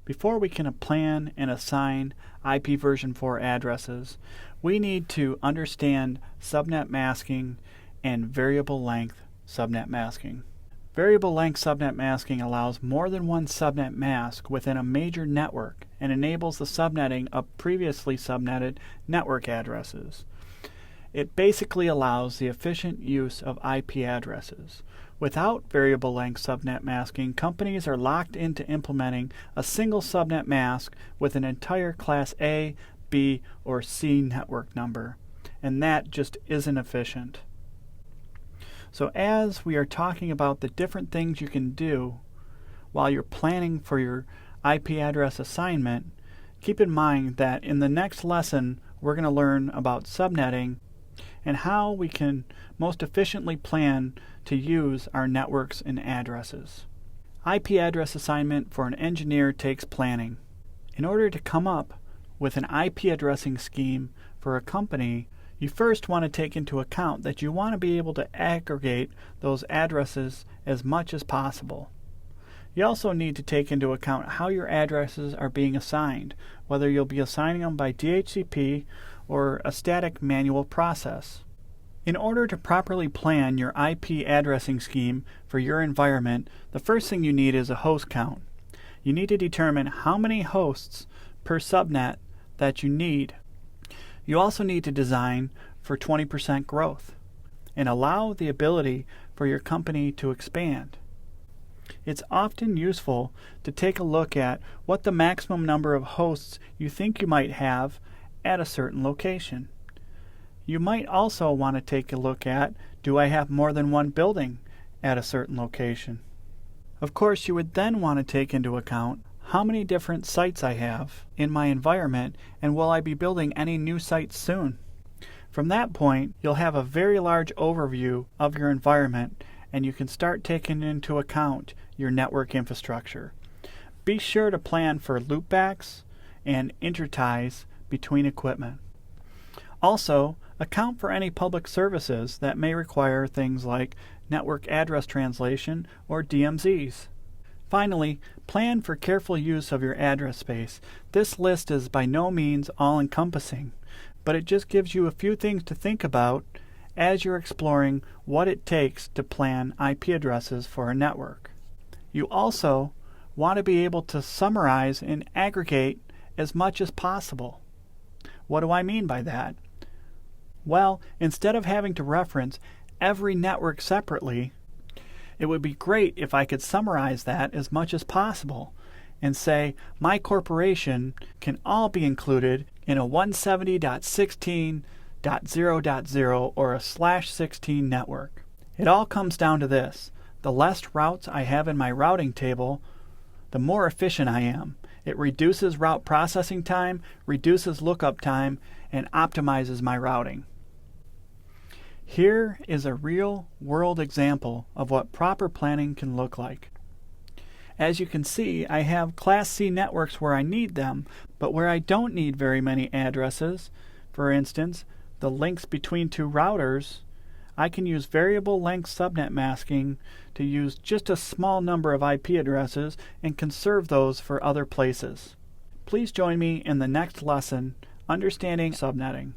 Before we can plan and assign IPv4 addresses, we need to understand subnet masking and variable length subnet masking. Variable length subnet masking allows more than one subnet mask within a major network and enables the subnetting of previously subnetted network addresses. It basically allows the efficient use of IP addresses. Without variable length subnet masking, companies are locked into implementing a single subnet mask with an entire Class A, B, or C network number, and that just isn't efficient. So as we are talking about the different things you can do while you're planning for your IP address assignment, keep in mind that in the next lesson we're going to learn about subnetting and how we can most efficiently plan to use our networks and addresses. IP address assignment for an engineer takes planning. In order to come up with an IP addressing scheme for a company, you first want to take into account that you want to be able to aggregate those addresses as much as possible. You also need to take into account how your addresses are being assigned, whether you'll be assigning them by DHCP or a static manual process. In order to properly plan your IP addressing scheme for your environment, the first thing you need is a host count. You need to determine how many hosts per subnet that you need. You also need to design for 20% growth and allow the ability for your company to expand. It's often useful to take a look at what the maximum number of hosts you think you might have at a certain location. You might also want to take a look at, do I have more than one building at a certain location? Of course, you would then want to take into account how many different sites I have in my environment, and will I be building any new sites soon? From that point, you'll have a very large overview of your environment, and you can start taking into account your network infrastructure. Be sure to plan for loopbacks and interties between equipment. Also, account for any public services that may require things like network address translation or DMZs. Finally, plan for careful use of your address space. This list is by no means all-encompassing, but it just gives you a few things to think about as you're exploring what it takes to plan IP addresses for a network. You also want to be able to summarize and aggregate as much as possible. What do I mean by that? Well, instead of having to reference every network separately, it would be great if I could summarize that as much as possible and say my corporation can all be included in a 170.16.0.0 or a /16 network. It all comes down to this. The less routes I have in my routing table, the more efficient I am. It reduces route processing time, reduces lookup time, and optimizes my routing. Here is a real-world example of what proper planning can look like. As you can see, I have Class C networks where I need them, but where I don't need very many addresses, for instance, the links between two routers, I can use variable length subnet masking to use just a small number of IP addresses and conserve those for other places. Please join me in the next lesson, Understanding Subnetting.